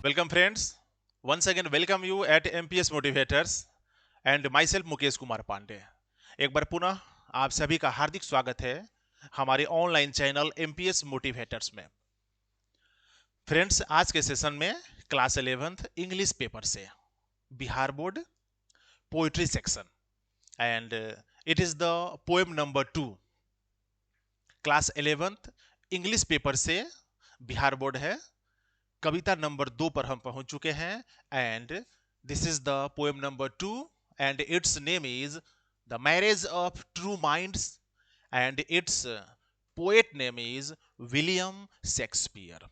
Welcome friends. Once again welcome you at MPS Motivators and myself Mukesh Kumar Pandey. एक बार पुनः आप सभी का हार्दिक स्वागत है हमारे ऑनलाइन चैनल MPS मोटिवेटर्स में। फ्रेंड्स, आज के सेशन में क्लास 11th इंग्लिश पेपर से Bihar board poetry section and it is the poem number 2। Class 11th English paper से बिहार बोर्ड है, कविता नंबर 2 पर हम पहुंच चुके हैं and this is the poem number 2 and it's name is the marriage of true minds and it's poet name is William Shakespeare.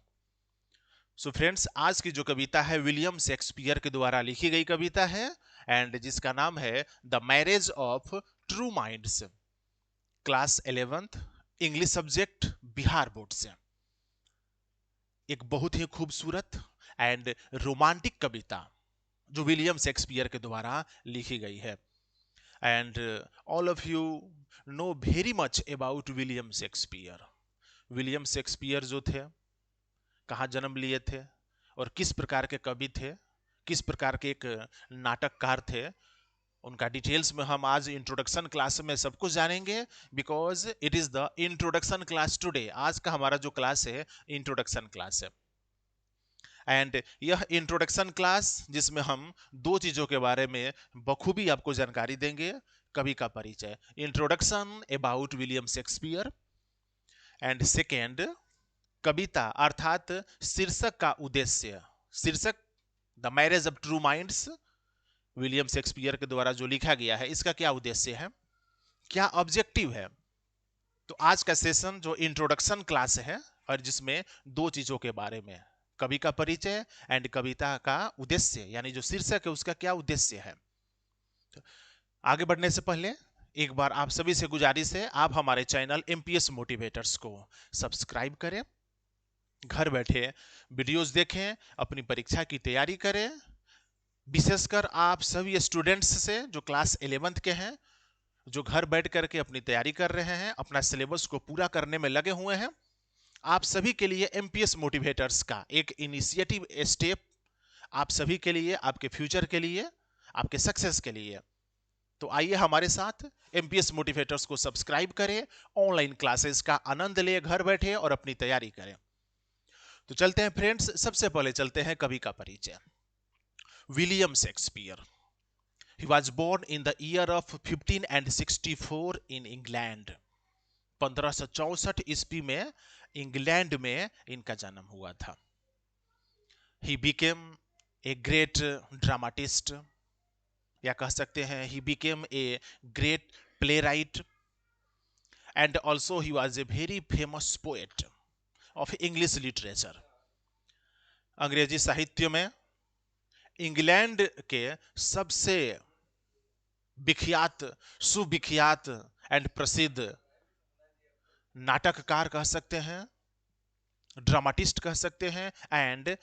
So friends, आज की जो कविता है विलियम शेक्सपियर के द्वारा लिखी गई कविता है एंड जिसका नाम है the marriage of true minds. Class 11th English subject Bihar board से एक बहुत ही खूबसूरत एंड रोमांटिक कविता जो विलियम शेक्सपियर के द्वारा लिखी गई है and all of you know very much about William Shakespeare. William Shakespeare जो थे, कहाँ जन्म लिए थे और किस प्रकार के कवि थे, किस प्रकार के एक नाटककार थे, उनका डिटेल्स में हम आज इंट्रोडक्शन क्लास में सब कुछ जानेंगे because it is the introduction class today. आज का हमारा जो क्लास है इंट्रोडक्शन क्लास है एंड यह इंट्रोडक्शन क्लास जिसमें हम दो चीजों के बारे में बखूबी आपको जानकारी देंगे। कवि का परिचय, introduction about William Shakespeare, and second कविता अर्थात शीर्षक का उद्देश्य। शीर्षक the marriage of true minds William Shakespeare के द्वारा जो लिखा गया है, इसका क्या उद्देश्य है, क्या ऑब्जेक्टिव है। तो आज का सेशन जो इंट्रोडक्शन क्लास है और जिसमें दो चीजों के बारे में, कवि का परिचय एंड कविता का उद्देश्य, यानी जो शीर्षक है उसका क्या उद्देश्य है। तो आगे बढ़ने से पहले एक बार आप सभी से गुजारिश है, आप हमारे चैनल एमपीएस मोटिवेटर्स को सब्सक्राइब करें, घर बैठे वीडियोस देखें, अपनी परीक्षा की तैयारी करें। विशेषकर आप सभी स्टूडेंट्स से जो क्लास 11th के हैं, जो घर बैठ करके अपनी तैयारी कर रहे हैं, अपना सिलेबस को पूरा करने में लगे हुए हैं, आप सभी के लिए एमपीएस मोटिवेटर्स का एक इनिशिएटिव स्टेप, आप सभी के लिए, आपके फ्यूचर के लिए, आपके सक्सेस के लिए। तो आइए हमारे साथ एमपीएस मोटिवेटर्स को सब्सक्राइब करें, ऑनलाइन क्लासेस का आनंद ले, घर बैठे और अपनी तैयारी करें। तो चलते हैं फ्रेंड्स, सबसे पहले चलते हैं कवि का परिचय। William Shakespeare, he was born in the year of 1564 in England। 1564 ईस्वी में इंग्लैंड में इनका जन्म हुआ था। He became a great dramatist, या कह सकते हैं he became a great play right and also he was a very famous poet of English literature. अंग्रेजी साहित्य में इंग्लैंड के सबसे विख्यात, सुविख्यात एंड प्रसिद्ध नाटककार कह सकते हैं, ड्रामाटिस्ट कह सकते हैं एंड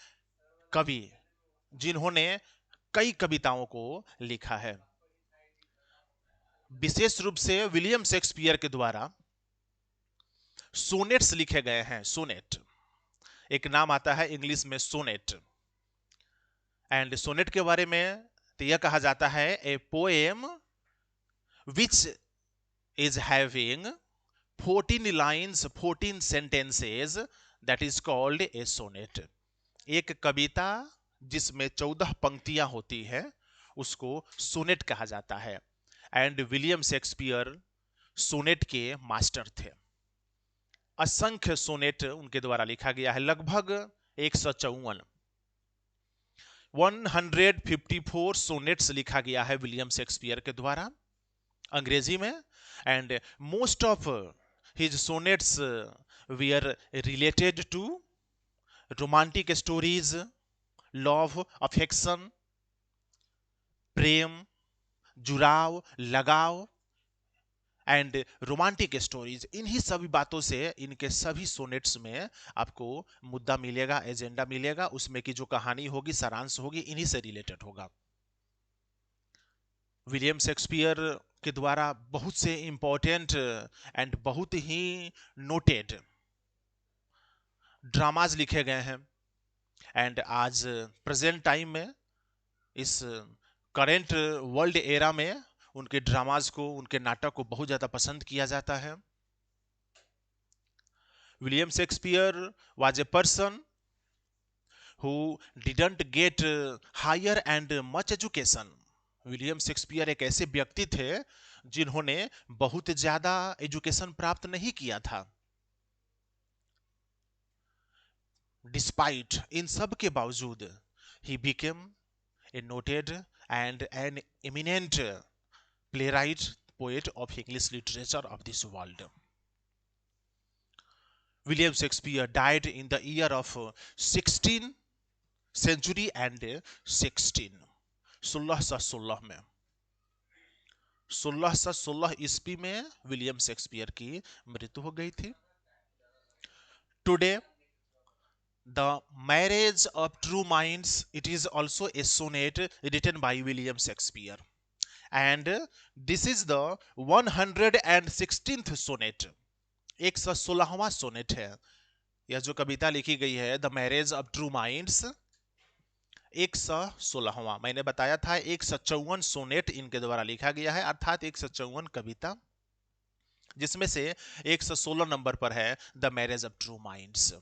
कवि, जिन्होंने कई कविताओं को लिखा है। विशेष रूप से विलियम शेक्सपियर के द्वारा सोनेट्स लिखे गए हैं। सोनेट एक नाम आता है इंग्लिश में, सोनेट। एंड सोनेट के बारे में तो यह कहा जाता है a poem which is having 14 lines 14 sentences, that is called a sonnet. एक कविता जिसमें 14 पंक्तियां होती है उसको सोनेट कहा जाता है एंड विलियम शेक्सपियर सोनेट के मास्टर थे। असंख्य सोनेट उनके द्वारा लिखा गया है, लगभग 154 154 सोनेट्स लिखा गया है विलियम शेक्सपियर के द्वारा अंग्रेजी में and most of his sonnets were related to romantic stories, love, affection, प्रेम, जुड़ाव, लगाव एंड रोमांटिक स्टोरीज। इन्हीं सभी बातों से इनके सभी सोनेट्स में आपको मुद्दा मिलेगा, एजेंडा मिलेगा, उसमें की जो कहानी होगी, सारांश होगी, इन्हीं से रिलेटेड होगा। विलियम शेक्सपियर के द्वारा बहुत से इंपॉर्टेंट एंड बहुत ही नोटेड ड्रामाज लिखे गए हैं एंड आज प्रेजेंट टाइम में, इस करेंट वर्ल्ड एरा में उनके ड्रामाज को, उनके नाटक को बहुत ज्यादा पसंद किया जाता है। William Shakespeare was a person who didn't get higher and much education। William Shakespeare एक ऐसे व्यक्ति थे जिन्होंने बहुत ज्यादा एजुकेशन प्राप्त नहीं किया था। डिस्पाइट, इन सब के बावजूद, he became a noted and an eminent playwright, poet of English literature of this world। William Shakespeare died in the year of 16 century and 1616 में, 1616 ईस्वी में विलियम शेक्सपियर की मृत्यु हो गई थी। Today the marriage of true minds, it is also a sonnet written by William Shakespeare and this is the 116th sonnet, 116वां sonnet है। यह जो कविता लिखी गई है the marriage of true minds, 116वां, मैंने बताया था 154 सोनेट इनके द्वारा लिखा गया है, अर्थात 154 कविता, जिसमें से 116 नंबर पर है the marriage of true minds.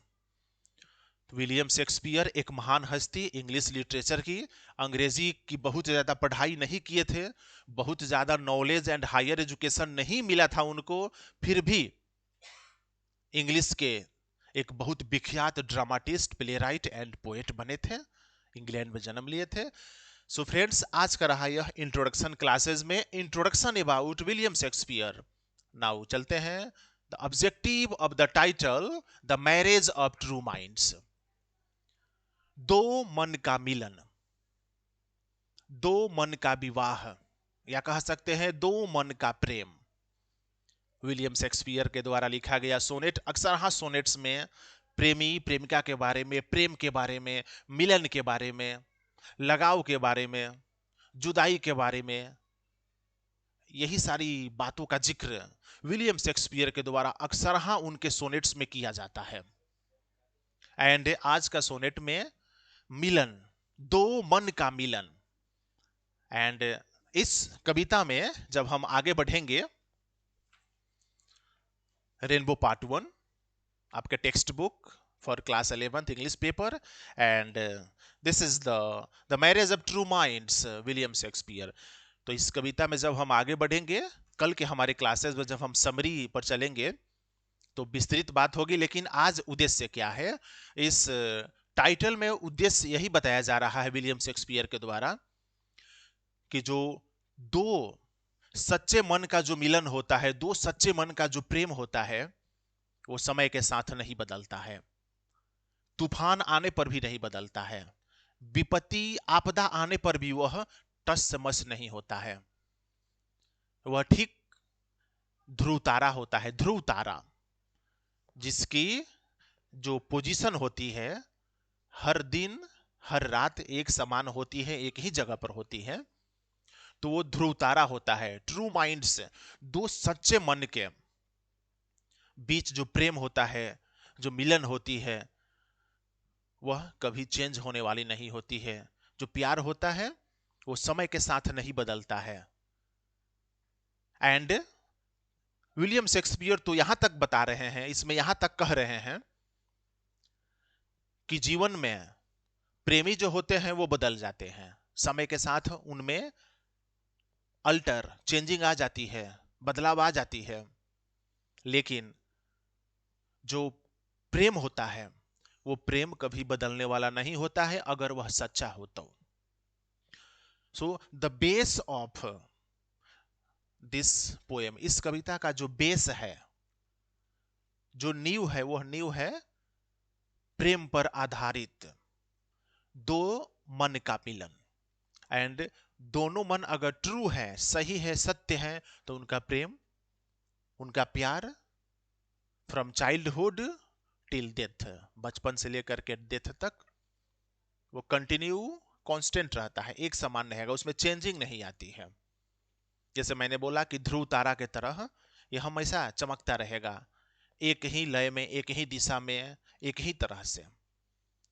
William Shakespeare एक महान हस्ती इंग्लिश लिटरेचर की, अंग्रेजी की बहुत ज्यादा पढ़ाई नहीं किए थे, बहुत ज्यादा नॉलेज एंड हायर एजुकेशन नहीं मिला था उनको, फिर भी इंग्लिश के एक बहुत विख्यात ड्रामाटिस्ट, प्लेराइट एंड पोएट बने थे, इंग्लैंड में जन्म लिए थे। सो फ्रेंड्स, आज का रहा यह इंट्रोडक्शन क्लासेस में introduction about William Shakespeare. Now चलते हैं the objective of the title the marriage of true minds. दो मन का मिलन, दो मन का विवाह, या कह सकते हैं दो मन का प्रेम, विलियम शेक्सपियर के द्वारा लिखा गया सोनेट। अक्सर हाँ सोनेट्स में प्रेमी प्रेमिका के बारे में, प्रेम के बारे में, मिलन के बारे में, लगाव के बारे में, जुदाई के बारे में, यही सारी बातों का जिक्र विलियम शेक्सपियर के द्वारा अक्सर हाँ उनके सोनेट्स में किया जाता है। एंड आज का सोनेट में मिलन, दो मन का मिलन। एंड इस कविता में जब हम आगे बढ़ेंगे, रेनबो पार्ट 1 आपके text book for class 11th English paper, and this is the marriage of true minds William Shakespeare. तो इस कविता में जब हम आगे बढ़ेंगे, कल के हमारे क्लासेस में जब हम समरी पर चलेंगे तो विस्तृत बात होगी, लेकिन आज उद्देश्य क्या है, इस टाइटल में उद्देश्य यही बताया जा रहा है विलियम शेक्सपियर के द्वारा कि जो दो सच्चे मन का जो मिलन होता है, दो सच्चे मन का जो प्रेम होता है, वो समय के साथ नहीं बदलता है, तूफान आने पर भी नहीं बदलता है, विपत्ति आपदा आने पर भी वह टस मस नहीं होता है। वह ठीक ध्रुव तारा होता है, ध्रुव तारा, जिसकी जो पोजीशन होती है हर दिन हर रात एक समान होती है, एक ही जगह पर होती है, तो वो ध्रुव तारा होता है। ट्रू माइंड्स, दो सच्चे मन के बीच जो प्रेम होता है, जो मिलन होती है, वह कभी चेंज होने वाली नहीं होती है। जो प्यार होता है वो समय के साथ नहीं बदलता है। एंड विलियम शेक्सपियर तो यहां तक बता रहे हैं, इसमें यहां तक कह रहे हैं कि जीवन में प्रेमी जो होते हैं वो बदल जाते हैं, समय के साथ उनमें अल्टर, चेंजिंग आ जाती है, बदलाव आ जाती है, लेकिन जो प्रेम होता है वो प्रेम कभी बदलने वाला नहीं होता है अगर वह सच्चा हो तो। So the base of this poem, इस कविता का जो बेस है, जो नींव है, वह नींव है प्रेम पर आधारित, दो मन का मिलन। एंड दोनों मन अगर ट्रू है, सही है, सत्य है, तो उनका प्रेम, उनका प्यार फ्रॉम चाइल्डहुड टिल डेथ, बचपन से लेकर के डेथ तक वो कंटिन्यू कांस्टेंट रहता है, एक समान रहेगा, उसमें चेंजिंग नहीं आती है। जैसे मैंने बोला कि ध्रुव तारा के तरह ये हमेशा चमकता रहेगा, एक ही लय में, एक ही दिशा में, एक ही तरह से।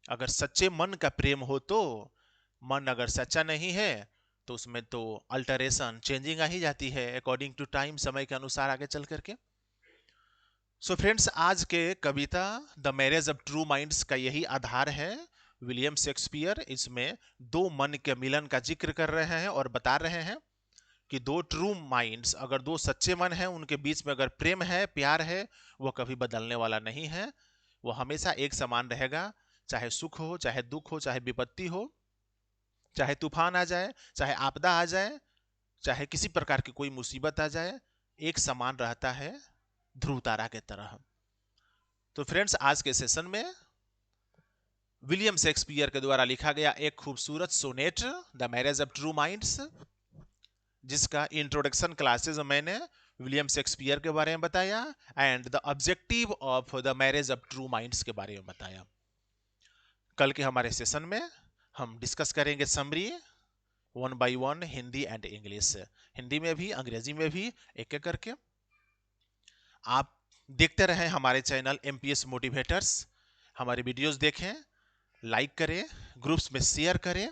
अगर सच्चे मन का प्रेम हो तो, मन अगर सच्चा नहीं है तो उसमें तो अल्टरेशन, चेंजिंग आ ही जाती है अकॉर्डिंग टू टाइम, समय के अनुसार आगे चल करके। सो फ्रेंड्स, आज के कविता the marriage of true minds का यही आधार है। विलियम शेक्सपियर इसमें दो मन के मिलन का जिक्र कर रहे हैं और बता रहे हैं कि दो ट्रू माइंड्स, अगर दो सच्चे मन हैं, उनके बीच में अगर प्रेम है, प्यार है, वो कभी बदलने वाला नहीं है। वो हमेशा एक समान रहेगा, चाहे सुख हो, चाहे दुख हो, चाहे विपत्ति हो, चाहे तूफान आ जाए, चाहे आपदा आ जाए, चाहे किसी प्रकार की कोई मुसीबत आ जाए, एक समान रहता है, ध्रुव तारा के तरह। तो फ्रेंड्स, आज के सेशन में विलियम शेक्सपियर के द्वारा लिखा गया एक खूबसूरत sonnet the marriage of true minds, जिसका इंट्रोडक्शन क्लासेस मैंने विलियम शेक्सपियर के बारे में बताया and the objective of the marriage of true minds के बारे में बताया। कल के हमारे सेशन में हम डिस्कस करेंगे summary one by one, Hindi and English, Hindi में भी अंग्रेजी में भी एक एक करके। आप देखते रहें हमारे चैनल एमपीएस मोटिवेटर्स, हमारे वीडियोस देखें, लाइक करें, ग्रुप्स में शेयर करें,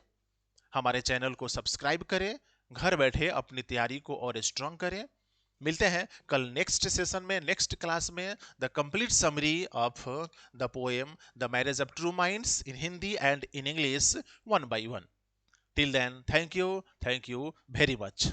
हमारे चैनल को सब्सक्राइब करें, घर बैठे अपनी तैयारी को और स्ट्रांग करें। मिलते हैं कल नेक्स्ट सेशन में, नेक्स्ट क्लास में, the complete summary of the poem the marriage of true minds in Hindi and in English one by one. Till then, thank you very much.